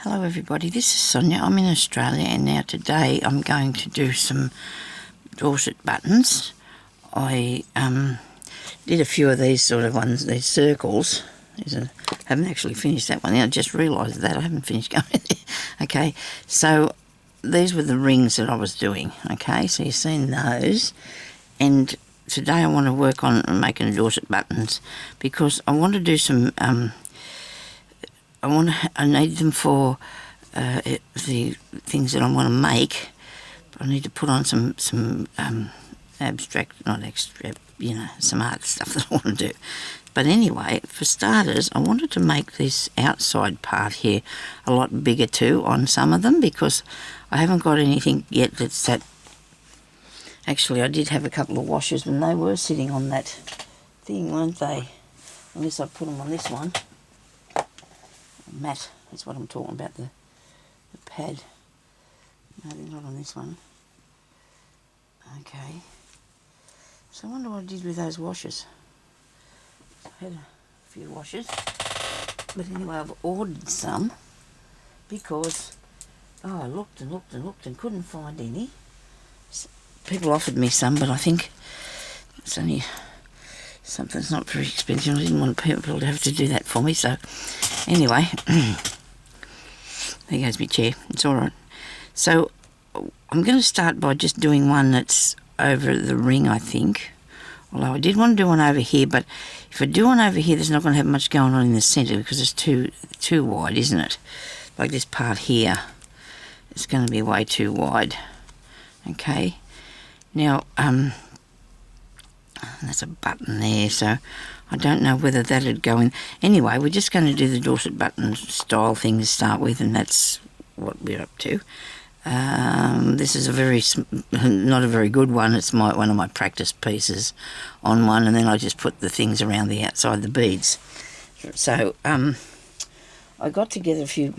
Hello everybody, this is Sonia. I'm in Australia and now today I'm going to do some Dorset buttons. I did a few of these sort of ones, these circles. Haven't actually finished that one. I just realised that I haven't finished going there. Okay, so these were the rings that I was doing. Okay, so you've seen those. And today I want to work on making Dorset buttons because I want to do some... I need them for the things that I want to make. I need to put on some abstract, not abstract, some art stuff that I want to do. But anyway, for starters, I wanted to make this outside part here a lot bigger too on some of them because I haven't got anything yet that's that... Actually, I did have a couple of washers and they were sitting on that thing, weren't they? Unless I put them on this one. Mat, that's what I'm talking about, the pad. No, they're not on this one. Okay. So I wonder what I did with those washers. I had a few washers. But anyway, I've ordered some because, I looked and looked and looked and couldn't find any. People offered me some, but I think it's only... something's not very expensive. I didn't want people to have to do that for me, so anyway, there goes my chair. It's all right. So I'm going to start by just doing one that's over the ring, I think. Although I did want to do one over here, but if I do one over here, there's not going to have much going on in the centre because it's too wide, isn't it? Like this part here, it's going to be way too wide. Okay. Now, there's a button there, so I don't know whether that'd go in. Anyway, we're just going to do the Dorset button style thing to start with, and that's what we're up to. This is not a very good one. It's one of my practice pieces on one, and then I just put the things around the outside, the beads. So I got together a few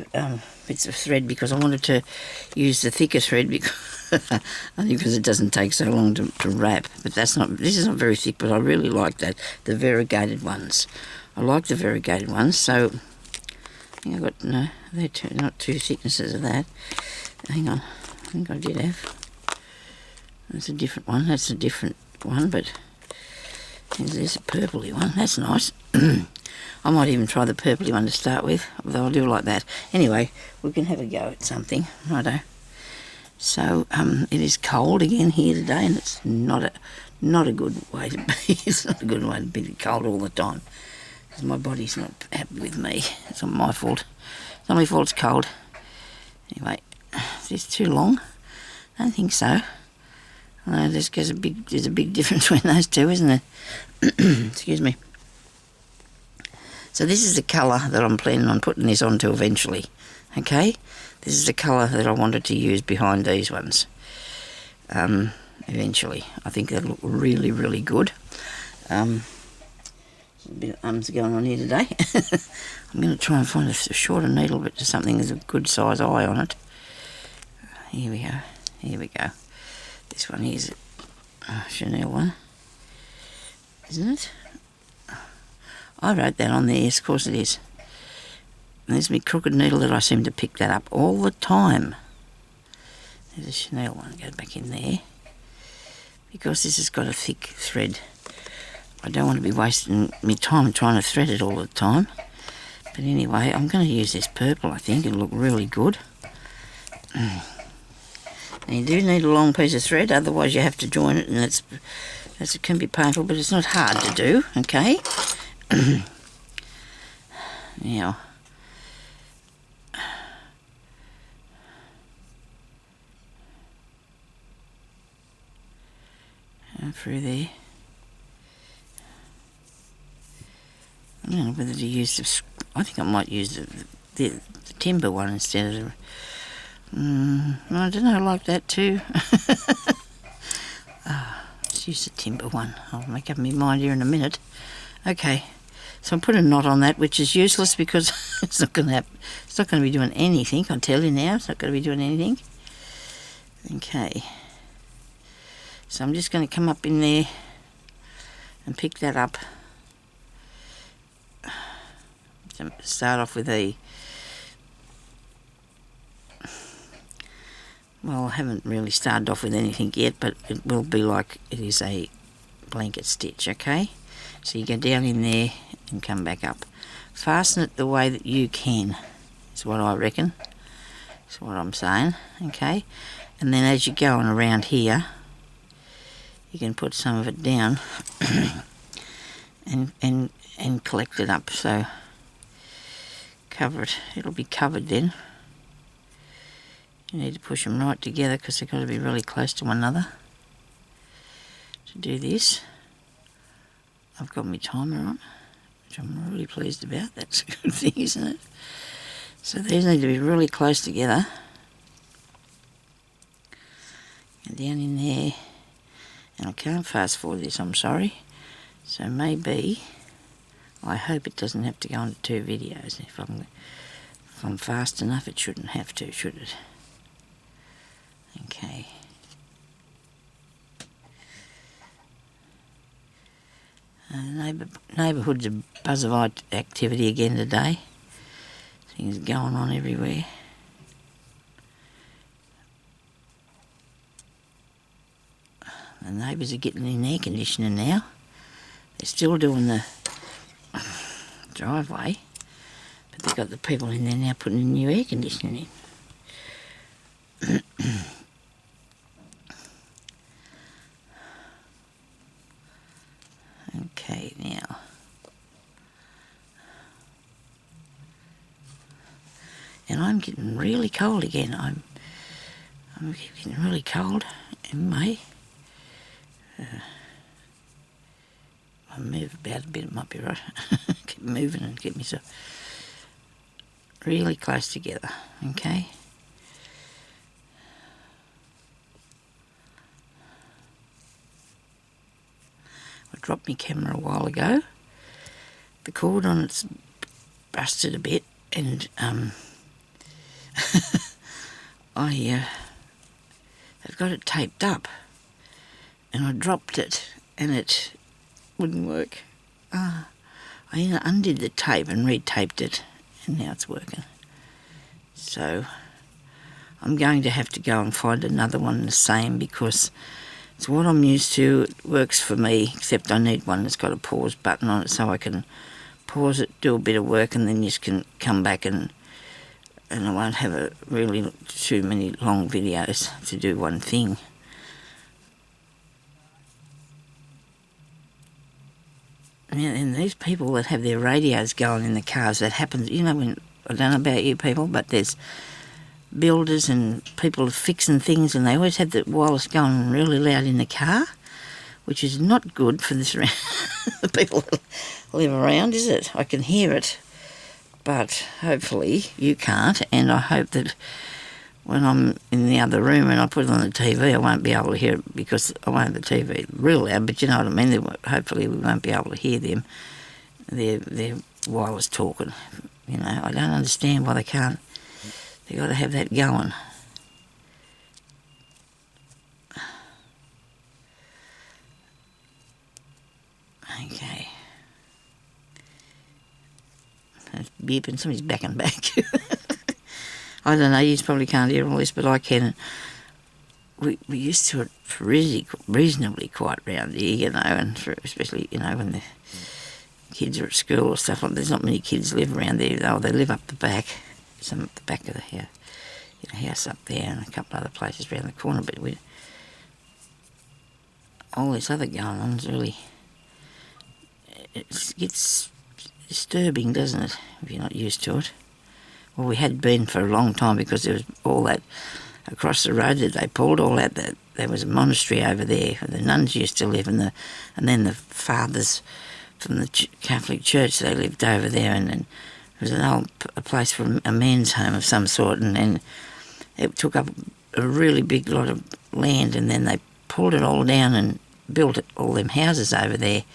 bits of thread because I wanted to use the thicker thread because it doesn't take so long to wrap. But this is not very thick, but I really like that, the variegated ones. I like the variegated ones, so I think I've got, no, they're not two thicknesses of that. Hang on, I think I did have. That's a different one, but there's a purpley one, that's nice. I might even try the purpley one to start with, although I do like that. Anyway, we can have a go at something, righto. So it is cold again here today, and it's not a good way to be. It's not a good way to be cold all the time, because my body's not happy with me. It's not my fault. It's not my fault it's cold. Anyway, is this too long? I don't think so. There's a big difference between those two, isn't there? Excuse me. So this is the colour that I'm planning on putting this onto eventually. Okay? This is the colour that I wanted to use behind these ones. Eventually. I think they'll look really, really good. There's a bit of ums going on here today. I'm going to try and find a shorter needle bit to something with a good size eye on it. Here we go. This one here's a Chanel one. Isn't it? I wrote that on there, yes, of course it is. And there's my crooked needle that I seem to pick that up all the time. There's a Chanel one, go back in there. Because this has got a thick thread. I don't want to be wasting my time trying to thread it all the time. But anyway, I'm going to use this purple, I think. It'll look really good. Now you do need a long piece of thread, otherwise you have to join it, and it can be painful, but it's not hard to do, okay? Now, through there. I don't know whether to use I think I might use the timber one instead of I don't know, I like that too. Let's use the timber one. I'll make up my mind here in a minute. Okay. So I put a knot on that, which is useless because it's not going to be doing anything. I'll tell you now, it's not going to be doing anything. Okay. So I'm just going to come up in there and pick that up. Start off with a well, I haven't really started off with anything yet, but it will be like it is a blanket stitch, okay? So you go down in there and come back up. Fasten it the way that you can, is what I reckon. That's what I'm saying, okay? And then as you're going around here, you can put some of it down and collect it up. So cover it. It'll be covered then. You need to push them right together because they've got to be really close to one another. To do this, I've got my timer on, which I'm really pleased about. That's a good thing, isn't it? So these need to be really close together. And down in there, and I can't fast forward this, I'm sorry. So maybe, I hope it doesn't have to go into 2 videos. If I'm fast enough, it shouldn't have to, should it? Okay. Neighbourhood's a buzz of activity again today. Things going on everywhere. The neighbours are getting in air conditioning now. They're still doing the driveway, but they've got the people in there now putting in new air conditioning in. Okay, now. And I'm getting really cold again. I'm getting really cold in May. I'll move about a bit, it might be right. Keep moving and get myself really close together, okay? I dropped my camera a while ago. The cord on it's busted a bit, and I've got it taped up, and I dropped it, and it wouldn't work. I undid the tape and retaped it, and now it's working. So I'm going to have to go and find another one the same, because it's what I'm used to. It works for me, except I need one that's got a pause button on it so I can pause it, do a bit of work, and then just can come back and I won't have really too many long videos to do one thing. And these people that have their radios going in the cars, that happens, you know, when, I don't know about you people, but there's builders and people fixing things, and they always have the wireless going really loud in the car, which is not good for the people that live around, is it? I can hear it, but hopefully you can't, and I hope that when I'm in the other room and I put it on the TV, I won't be able to hear it, because I won't have the TV real loud, but you know what I mean. Hopefully we won't be able to hear them. They're wireless talking. You know, I don't understand why they can't. They've got to have that going. Okay. That's beeping. Somebody's backing back. I don't know, you probably can't hear all this, but I can. We used to it reasonably quiet round here, you know, and especially, you know, when the kids are at school or stuff like that. There's not many kids live around there, though. They live up the back, some at the back of the house, house up there, and a couple other places around the corner. But all this other going on is really, it gets disturbing, doesn't it, if you're not used to it? Well, we had been for a long time, because there was all that across the road that they pulled all that. There was a monastery over there where the nuns used to live, and then the fathers from the Catholic Church, they lived over there, and then there was a place for a men's home of some sort, and then it took up a really big lot of land, and then they pulled it all down and built all them houses over there.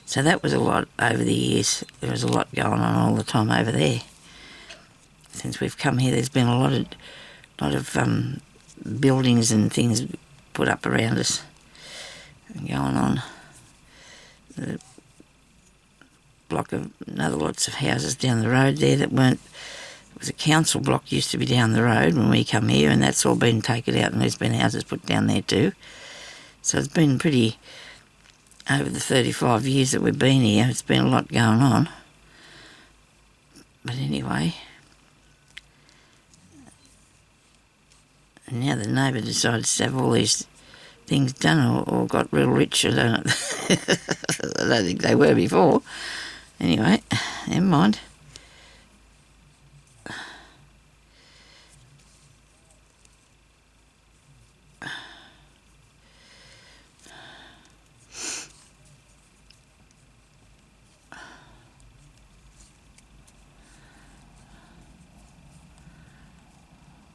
So that was a lot over the years. There was a lot going on all the time over there. Since we've come here, there's been a lot of buildings and things put up around us and going on. The block of another lots of houses down the road there that the council block used to be down the road when we come here, and that's all been taken out and there's been houses put down there too. So it's been pretty, over the 35 years that we've been here, it's been a lot going on. But anyway, and now the neighbour decides to have all these things done or got real rich. I don't think they were before. Anyway, never mind.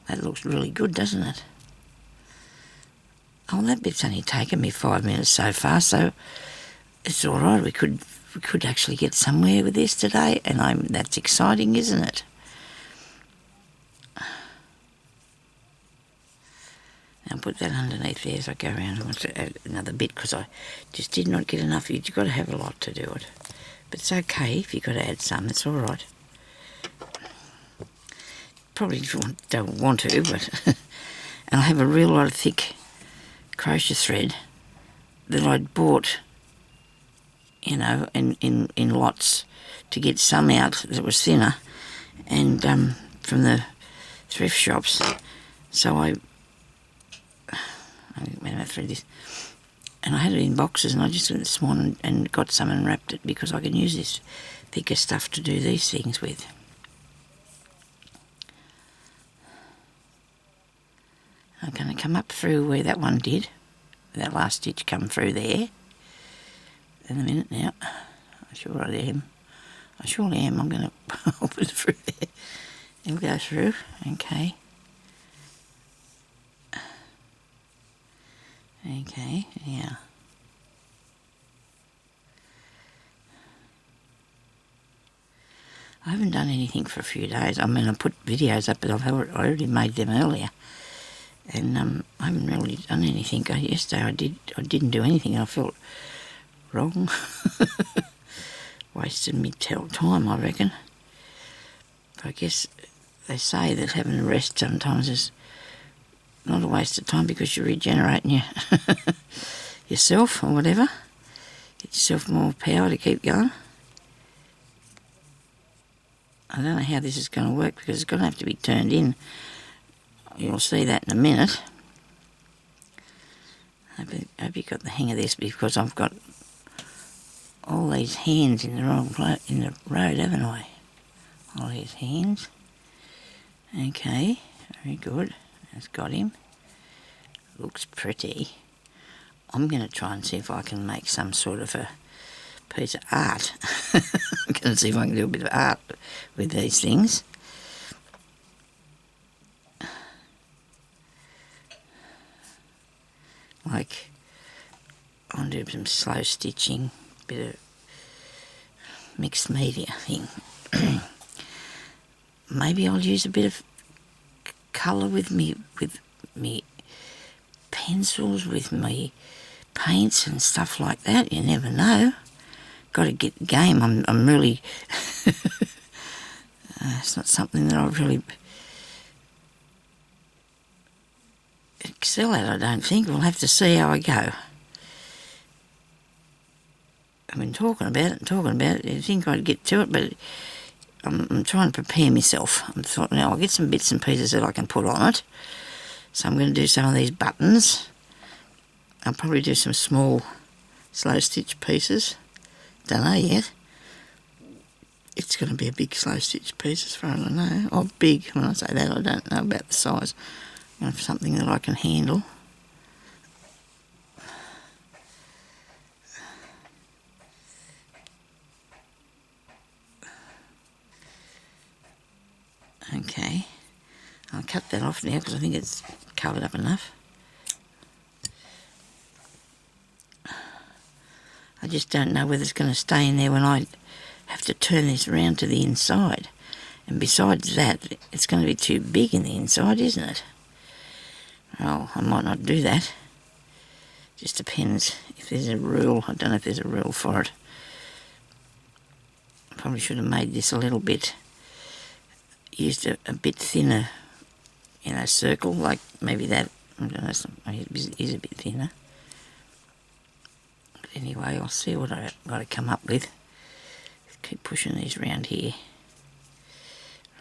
That looks really good, doesn't it? Oh, that bit's only taken me 5 minutes so far, so it's all right. We could actually get somewhere with this today, and that's exciting, isn't it? I'll put that underneath there as I go around. I want to add another bit because I just did not get enough. You've got to have a lot to do it. But it's okay if you've got to add some. It's all right. Probably don't want to, but... And I have a real lot of thick crochet thread that I'd bought, you know, in lots to get some out that was thinner, and from the thrift shops. So I thread this, and I had it in boxes, and I just went this morning and got some and wrapped it because I can use this thicker stuff to do these things with. I'm going to come up through where that one did. That last stitch come through there. In a minute now. I'm sure I am. I surely am. I'm going to put it through there. And go through. Okay. Okay, yeah. I haven't done anything for a few days. I mean, I put videos up, but I already made them earlier. And I haven't really done anything. Yesterday I didn't do anything. I felt wrong. Wasted me time, I reckon. But I guess they say that having a rest sometimes is not a waste of time because you're regenerating yourself or whatever. Get yourself more power to keep going. I don't know how this is going to work because it's going to have to be turned in. You'll see that in a minute. I hope you got the hang of this because I've got all these hands in the road, haven't I? All these hands. Okay, very good. That's got him. Looks pretty. I'm going to try and see if I can make some sort of a piece of art. I'm going to see if I can do a bit of art with these things. Like, I'll do some slow stitching, bit of mixed media thing. Maybe I'll use a bit of colour with me pencils, with me paints and stuff like that. You never know. Got to get the game. I'm really... it's not something that I've really... excel at, I don't think. We'll have to see how I go. I've been talking about it. I think I'd get to it, but I'm trying to prepare myself. I'm thought, now I'll get some bits and pieces that I can put on it. So I'm going to do some of these buttons. I'll probably do some small slow stitch pieces. Don't know yet. It's going to be a big slow stitch piece as far as I know. Or big, when I say that I don't know about the size. Of something that I can handle. Okay, I'll cut that off now because I think it's covered up enough. I just don't know whether it's going to stay in there when I have to turn this around to the inside. And besides that, it's going to be too big in the inside, isn't it? Well, I might not do that. Just depends if there's a rule. I don't know if there's a rule for it. I probably should have made this a little bit used a bit thinner, circle, like maybe that. I don't know, it is a bit thinner. But anyway, I'll see what I've got to come up with. Keep pushing these around here.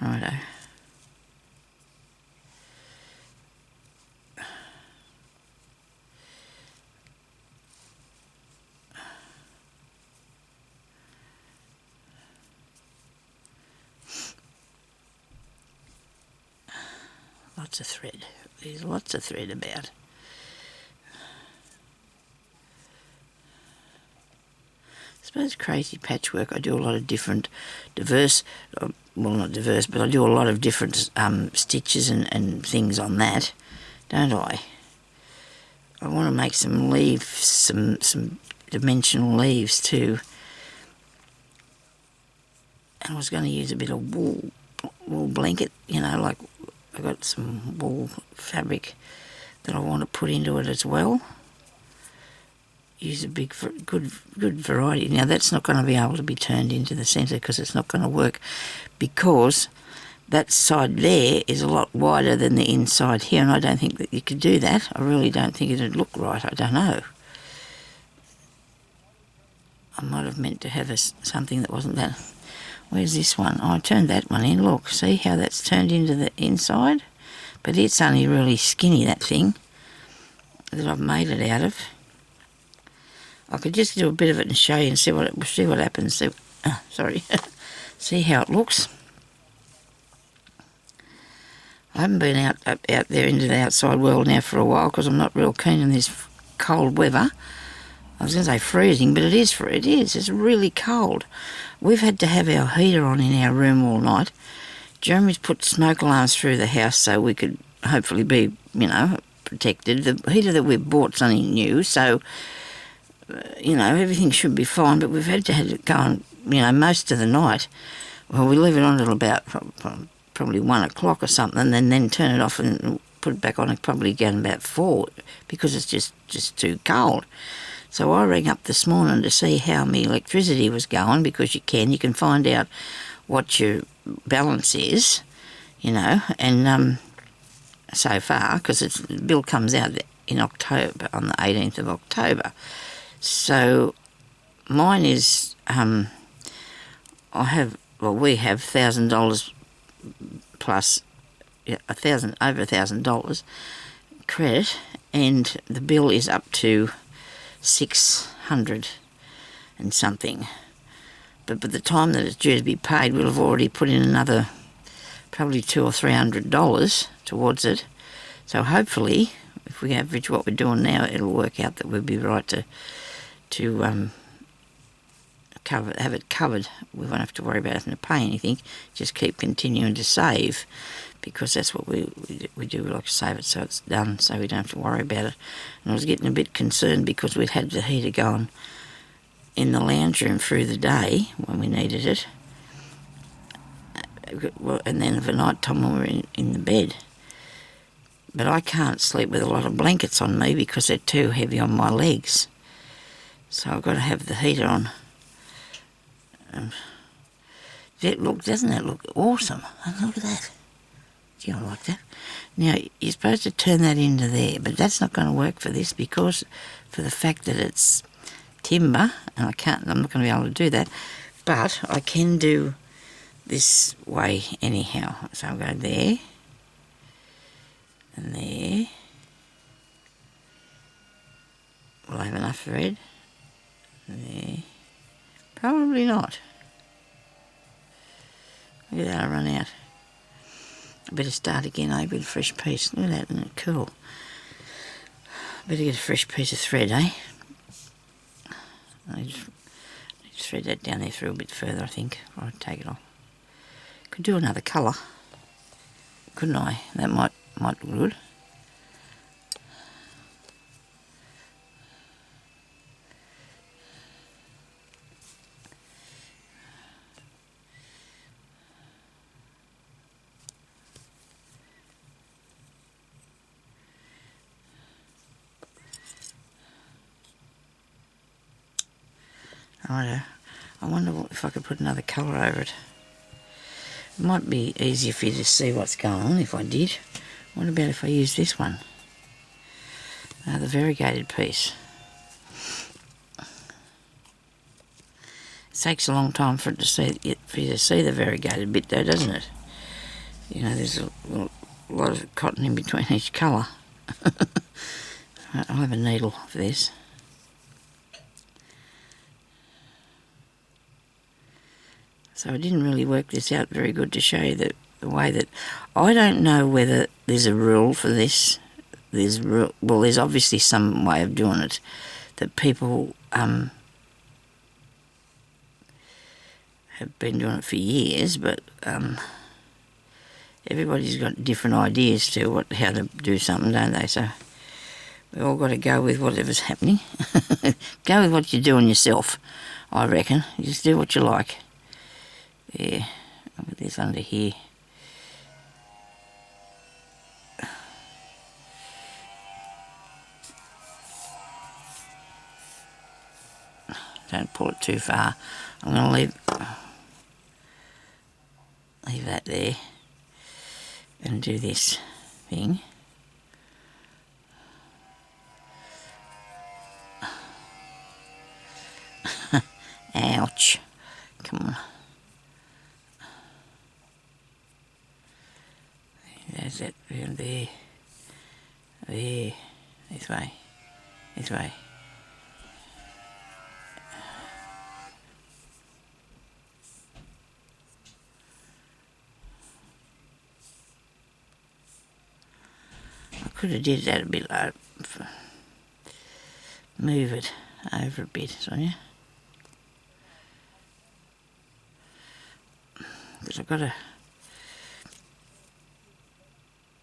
Righto. Lots of thread. There's lots of thread about. I suppose crazy patchwork, I do a lot of different, diverse, well not diverse, but I do a lot of different stitches and things on that, don't I? I want to make some leaves, some dimensional leaves too. And I was going to use a bit of wool blanket, like I got some wool fabric that I want to put into it as well. Use a good variety. Now that's not going to be able to be turned into the centre because it's not going to work, because that side there is a lot wider than the inside here, and I don't think that you could do that. I really don't think it'd look right. I don't know. I might have meant to have something that wasn't that. Where's this one? Oh, I turned that one in. Look, see how that's turned into the inside? But it's only really skinny, that thing that I've made it out of. I could just do a bit of it and show you and see what happens. Sorry. See how it looks. I haven't been out there into the outside world now for a while because I'm not real keen on this cold weather. I was going to say freezing, but it is. It's really cold. We've had to have our heater on in our room all night. Jeremy's put smoke alarms through the house so we could hopefully be, protected. The heater that we bought's only new, so everything should be fine, but we've had to have it going, most of the night. Well, we leave it on until about probably 1 o'clock or something, and then turn it off and put it back on and probably again about 4 because it's just too cold. So I rang up this morning to see how my electricity was going, because you can find out what your balance is, and so far, because the bill comes out in October, on the 18th of October. So mine is, we have $1,000 plus, over $1,000 credit, and the bill is up to 600 and something. But by the time that it's due to be paid, we'll have already put in another probably $200 or $300 towards it. So hopefully, if we average what we're doing now, it'll work out that we'll be right to have it covered. We won't have to worry about having to pay anything. Just keep continuing to save, because that's what we do. We like to save it so it's done, so we don't have to worry about it. And I was getting a bit concerned because we'd had the heater going in the lounge room through the day when we needed it, and then for night time when we're in the bed. But I can't sleep with a lot of blankets on me because they're too heavy on my legs. So I've got to have the heater on. Doesn't that look awesome? Look at that. Do you like that? Now, you're supposed to turn that into there, but that's not going to work for this, because for the fact that it's timber, and I'm not going to be able to do that, but I can do this way anyhow. So I'll go there, and there. Will I have enough thread? There. Probably not. Look at that, I run out. I better start again with a fresh piece. Look at that, isn't it cool? Better get a fresh piece of thread, eh? I need to thread that down there through a bit further, I think, before I take it off. Could do another colour, couldn't I? That might look good. Righto. I wonder if I could put another colour over it. It might be easier for you to see what's going on if I did. What about if I use this one? The variegated piece. It takes a long time for you to see the variegated bit though, doesn't it? You know, there's a lot of cotton in between each colour. I'll have a needle for this. So I didn't really work this out very good to show you the way that... I don't know whether there's a rule for this. Well, there's obviously some way of doing it that people have been doing it for years, but everybody's got different ideas to how to do something, don't they? So we all got to go with whatever's happening. Go with what you're doing yourself, I reckon. Just do what you like. There, I'll put this under here. Don't pull it too far. I'm going to leave that there and do this thing. Ouch. Come on. There's it around there. There. This way. This way. I could have did that a bit low. Move it over a bit, Sonia. Because I've got to...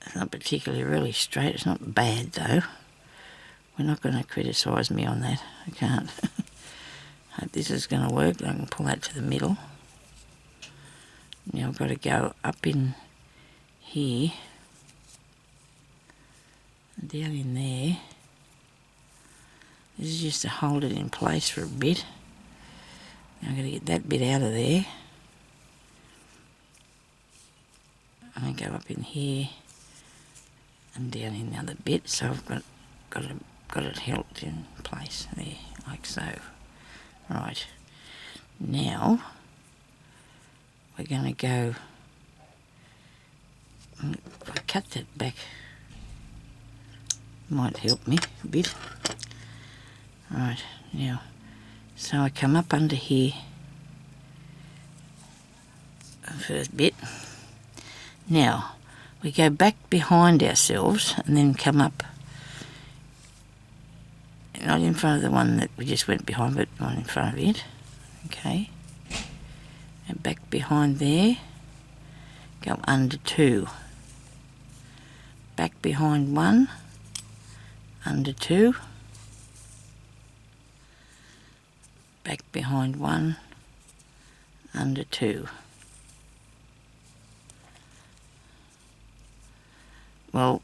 It's not particularly really straight. It's not bad though. We're not going to criticise me on that. I can't. Hope this is going to work. I can pull that to the middle. Now I've got to go up in here. And down in there. This is just to hold it in place for a bit. Now I've got to get that bit out of there. And go up in here. And down in the other bit, so I've got it held in place there, like so. Right, now we're going to go. If I cut that back, might help me a bit. Right, now, so I come up under here, the first bit. Now, we go back behind ourselves and then come up, not in front of the one that we just went behind, but one in front of it. Okay. And back behind there, go under 2. Back behind 1, under 2. Back behind 1, under 2. Well,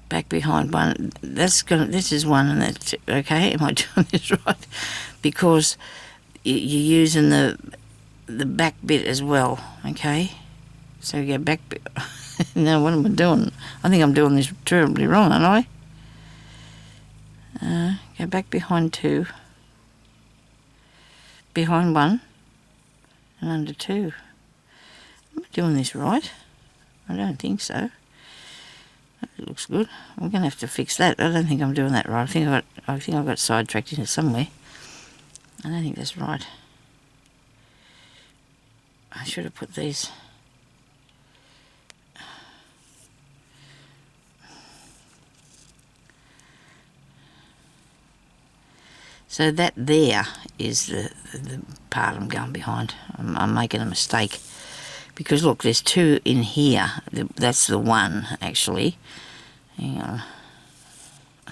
back behind 1, this is 1 and that's 2, okay? Am I doing this right? Because you're using the back bit as well, okay? So you go back, now what am I doing? I think I'm doing this terribly wrong, aren't I? Go back behind 2, behind 1, and under 2. Am I doing this right? I don't think so. It looks good. We're going to have to fix that. I don't think I'm doing that right. I think I got sidetracked into somewhere. I don't think that's right. I should have put these. So that there is the part I'm going behind. I'm making a mistake. Because look, there's 2 in here. That's the 1, actually. Hang on.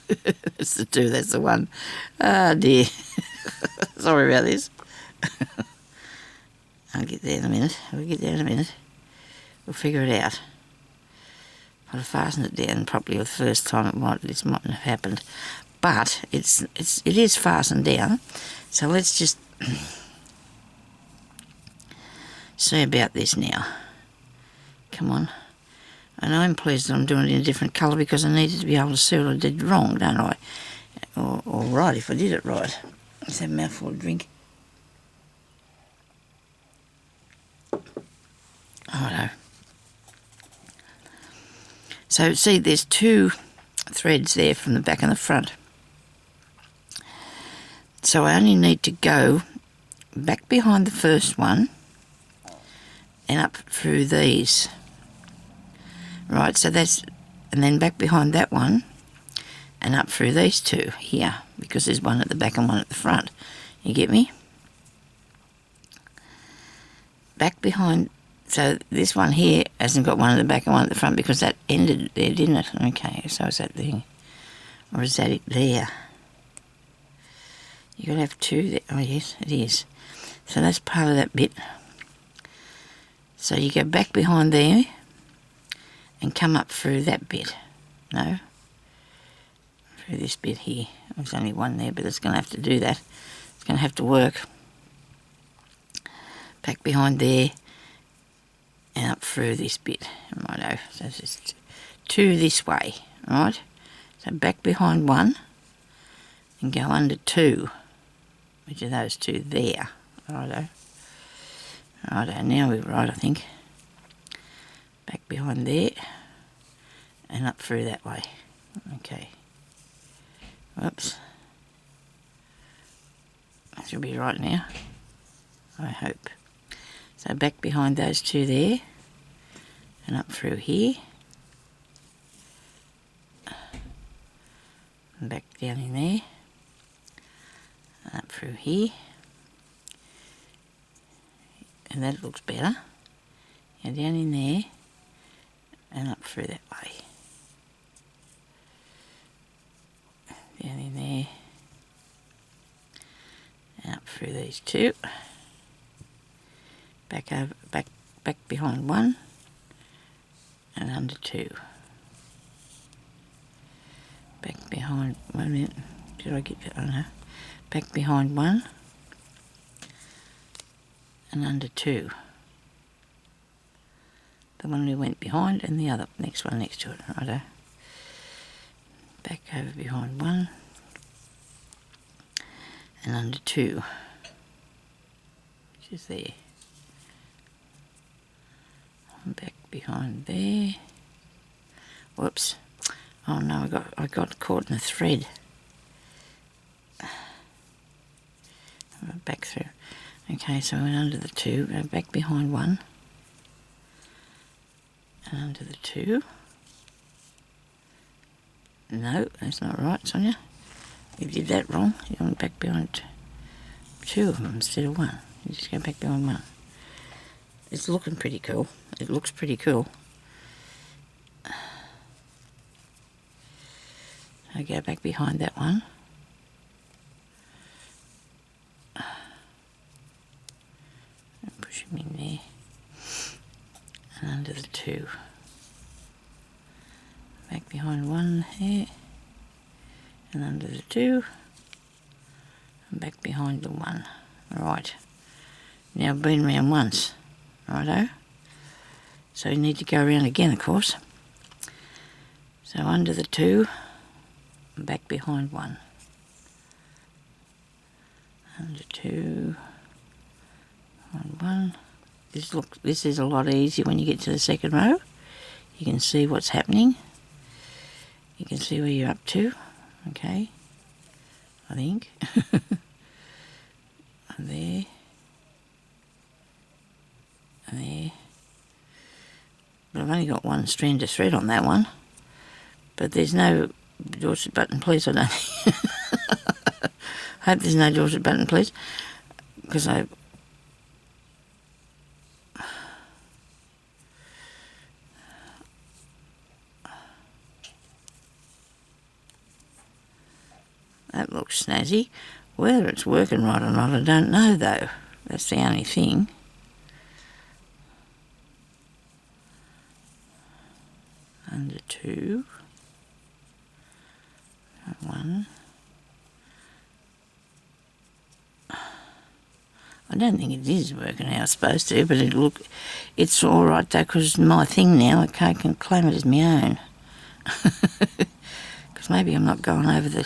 That's the 2, that's the 1. Oh dear. Sorry about this. I'll get there in a minute. We'll get there in a minute. We'll figure it out. If I'd have fastened it down properly the first time, this mightn't have happened. But it is fastened down. So let's just see about this now. Come on. And I'm pleased that I'm doing it in a different colour because I needed to be able to see what I did wrong, don't I? Or right, if I did it right. Let's have a mouthful of drink. Righto. So see, there's 2 threads there from the back and the front. So I only need to go back behind the first one and up through these. Right, so that's, and then back behind that one and up through these 2 here, because there's one at the back and one at the front. You get me? Back behind, so this one here hasn't got one at the back and one at the front because that ended there, didn't it? Okay, so is that thing, or is that it there? You've got to have 2 there. Oh yes, it is. So that's part of that bit. So you go back behind there and come up through that bit. No, through this bit here. There's only one there, but it's going to have to do that. It's going to have to work. Back behind there and up through this bit. Righto. So it's just 2 this way, right? So back behind one and go under 2, which are those 2 there. Righto. Righto, now we're right, I think. Back behind there and up through that way. Okay. Whoops. That should be right now, I hope. So back behind those 2 there and up through here. And back down in there and up through here. And that looks better. And down in there and up through that way. Down in there and up through these 2. Back over, back behind one and under 2. Back behind, wait a minute, did I get that? Oh no. Back behind one and under 2. The one we went behind and the other next one next to it, righto. Back over behind one and under 2, which is there. Back behind there. Whoops. Oh no, I got caught in a thread. Back through. Okay, so I went under the 2, go back behind one and under the 2. No, that's not right, Sonia. You did that wrong. You went back behind 2 of them instead of 1. You just go back behind 1. It's looking pretty cool. It looks pretty cool. I go back behind that one. And push him in there. And under the 2. Back behind one here. And under the 2. And back behind the 1. Right. Now I've been round once. Righto. So you need to go around again, of course. So under the 2, and back behind 1. Under 2, behind 1. This is a lot easier when you get to the second row. You can see what's happening. You can see where you're up to. Okay. I think. And there. And there. But I've only got 1 strand of thread on that one. But there's no Dorset button, please, I don't think. I hope there's no Dorset button, please. Because that looks snazzy. Whether it's working right or not, I don't know, though. That's the only thing. Under 2. 1. I I don't think it is working how it's supposed to, but it's all right though, because it's my thing now. I can claim it as my own. Because maybe I'm not going over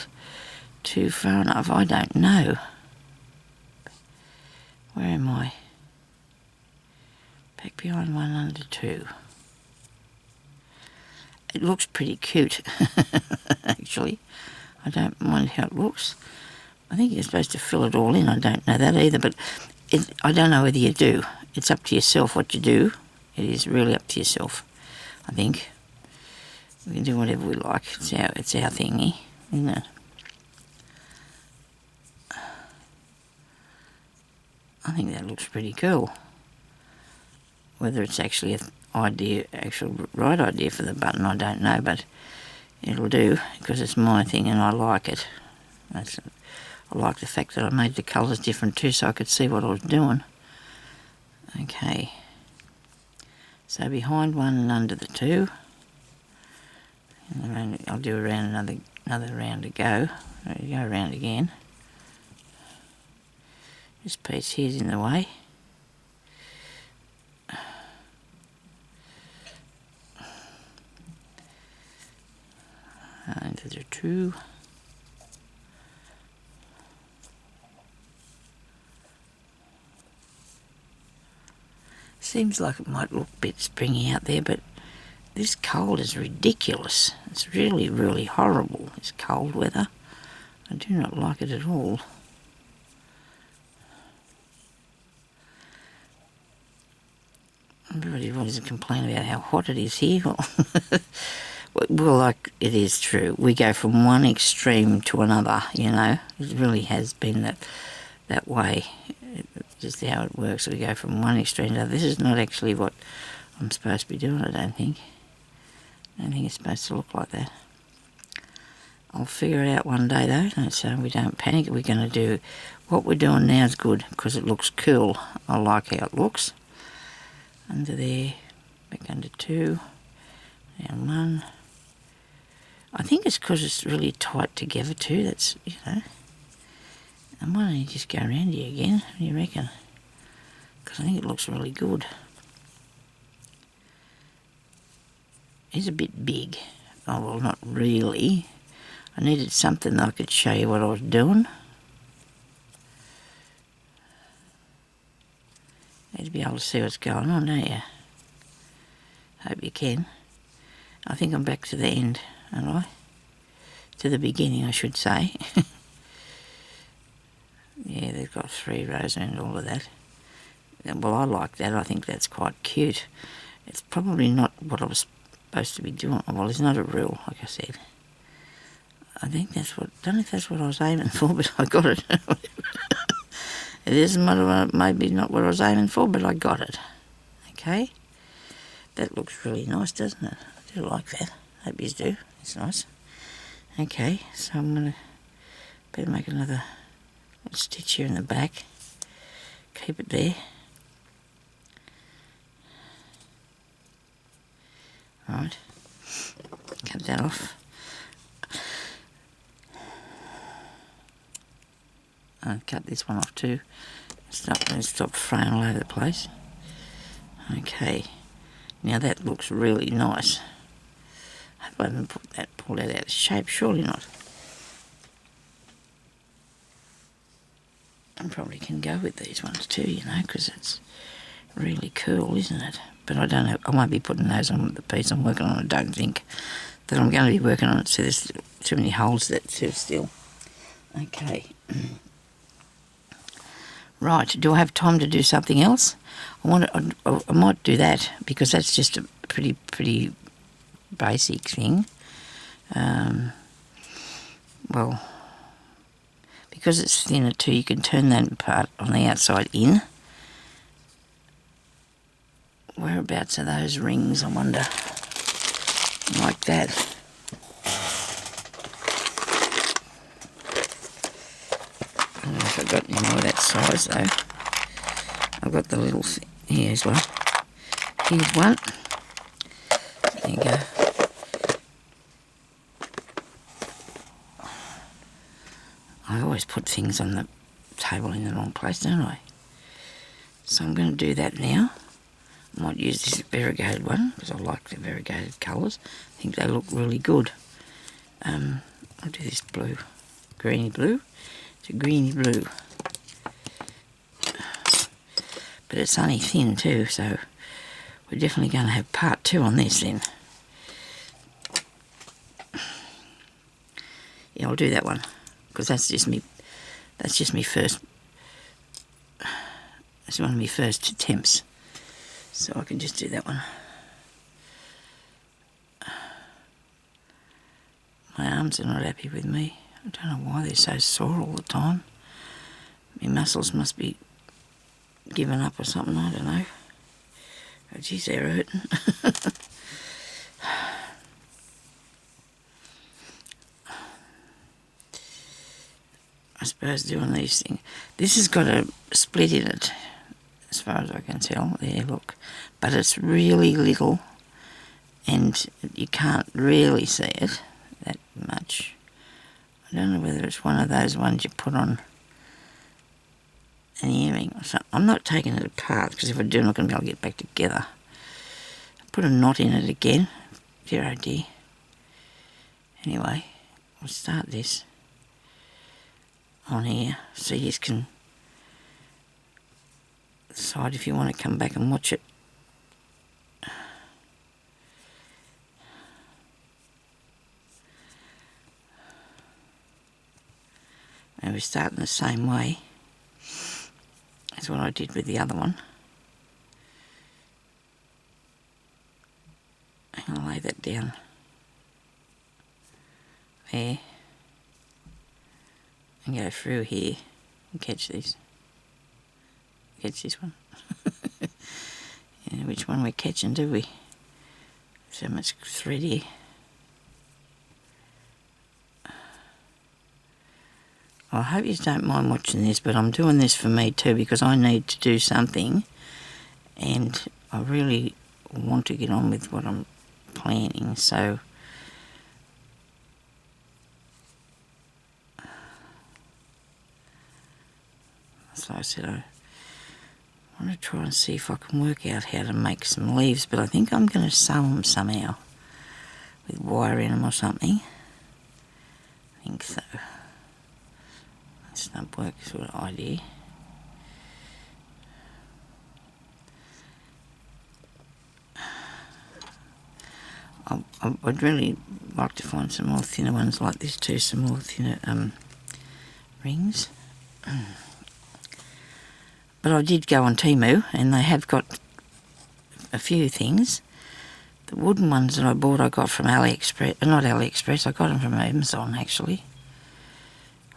too far enough. I don't know. Where am I? Back behind 1 under 2. It looks pretty cute, actually. I don't mind how it looks. I think you're supposed to fill it all in. I don't know that either, but I don't know whether you do. It's up to yourself what you do. It is really up to yourself, I think. We can do whatever we like. It's our thingy, isn't it? I think that looks pretty cool. Whether it's actually actual right idea for the button, I don't know, but it'll do because it's my thing and I like it. I like the fact that I made the colours different too, so I could see what I was doing. Okay. So behind 1 and under the 2. And I'll do around another round to go. Go around again. This piece here's in the way. Into the 2. Seems like it might look a bit springy out there, but this cold is ridiculous. It's really, really horrible, this cold weather. I do not like it at all. Everybody wants to complain about how hot it is here. Well, like it is true. We go from one extreme to another, you know. It really has been that way. Just how it works. We go from one extreme to another. This is not actually what I'm supposed to be doing, I don't think. I don't think it's supposed to look like that. I'll figure it out one day though, so we don't panic. We're going to do what we're doing now is good because it looks cool. I like how it looks. Under there, back under 2, down 1. I think it's because it's really tight together too. That's, you know. And why don't you just go around here again? What do you reckon? Because I think it looks really good. It's a bit big. Oh, well, not really. I needed something that I could show you what I was doing. Need to be able to see what's going on, don't you? Hope you can. I think I'm back to the end, aren't I? To the beginning, I should say. Yeah, they've got 3 rows and all of that. Well, I like that. I think that's quite cute. It's probably not what I was supposed to be doing. Well, it's not a rule, like I said. I think don't know if that's what I was aiming for, but I got it. It isn't maybe not what I was aiming for, but I got it. Okay? That looks really nice, doesn't it? I do like that. Hope you do. It's nice. Okay, so I'm going to better make another stitch here in the back. Keep it there. Right. Cut that off. I'll cut this one off too. Stop fraying all over the place. Okay. Now that looks really nice. I hope I haven't pulled that out of shape. Surely not. I probably can go with these ones too, you know, because it's really cool, isn't it? But I don't know. I won't be putting those on the piece I'm working on. I don't think that I'm going to be working on it. So there's too many holes that sit still. Okay. Right, do I have time to do something else? I might do that because that's just a pretty basic thing. Well, because it's thinner too, you can turn that part on the outside in. Whereabouts are those rings, I wonder? Like that. I don't know if I've got any more of that size though. I've got the little here as well. Here's one. There you go. I always put things on the table in the wrong place, don't I? So I'm going to do that now. I might use this variegated one because I like the variegated colours. I think they look really good. I'll do this blue, greeny blue. It's a greeny blue. But it's only thin too, so we're definitely going to have part 2 on this then. Yeah, I'll do that one because that's just me first. That's one of my first attempts, so I can just do that one. My arms are not happy with me. I don't know why they're so sore all the time. My muscles must be giving up or something, I don't know. Oh geez, they're hurting. I suppose doing these things. This has got a split in it, as far as I can tell. There, look. But it's really little, and you can't really see it that much. I don't know whether it's one of those ones you put on an earring or something. I'm not taking it apart, because if I do, I'm not going to be able to get back together. Put a knot in it again. Dear oh dear. Anyway, we'll start this on here so you can decide if you want to come back and watch it. And we're starting the same way as what I did with the other one. I'm going to lay that down there and go through here and catch this. Catch this one. Yeah, which one we're catching, do we? So much thread here. I hope you don't mind watching this, but I'm doing this for me too because I need to do something and I really want to get on with what I'm planning, so as I said, I want to try and see if I can work out how to make some leaves, but I think I'm going to sew them somehow with wire in them or something. I think so. Stump work sort of idea. I'd really like to find some more thinner ones like this too, some more thinner rings. But I did go on Temu and they have got a few things. The wooden ones that I bought I got from AliExpress, not AliExpress, I got them from Amazon actually.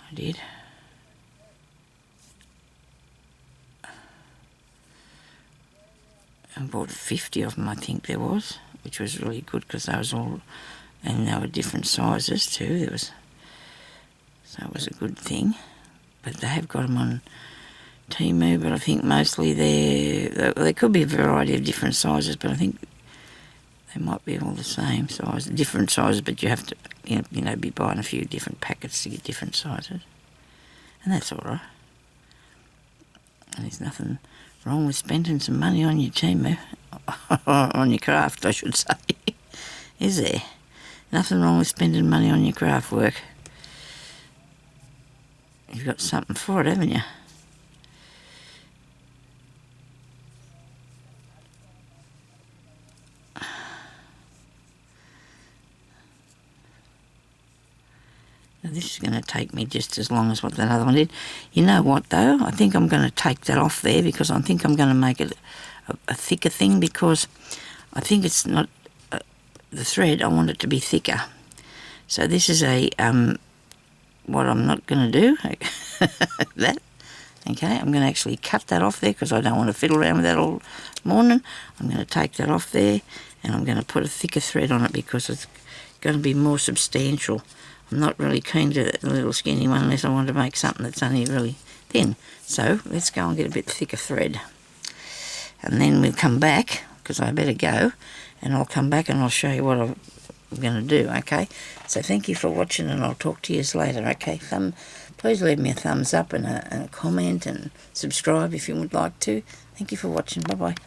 I did. I bought 50 of them, I think there was, which was really good because they was all, and they were different sizes too. So it was a good thing. But they have got them on Temu, but I think mostly there could be a variety of different sizes, but I think they might be all the same size, different sizes, but you have to, you know, be buying a few different packets to get different sizes, and that's all right. And there's nothing wrong with spending some money on your Temu, on your craft, I should say. Is there? Nothing wrong with spending money on your craft work. You've got something for it, haven't you? Now this is going to take me just as long as what that other one did. You know what though? I think I'm going to take that off there because I think I'm going to make it a thicker thing because I think it's not the thread. I want it to be thicker. So this is a what I'm not going to do. That. Okay, I'm going to actually cut that off there because I don't want to fiddle around with that all morning. I'm going to take that off there and I'm going to put a thicker thread on it because it's going to be more substantial. I'm not really keen to the little skinny one unless I want to make something that's only really thin. So let's go and get a bit thicker thread. And then we'll come back, because I better go, and I'll come back and I'll show you what I'm going to do, okay? So thank you for watching and I'll talk to you later, okay? Please leave me a thumbs up and a comment and subscribe if you would like to. Thank you for watching. Bye bye.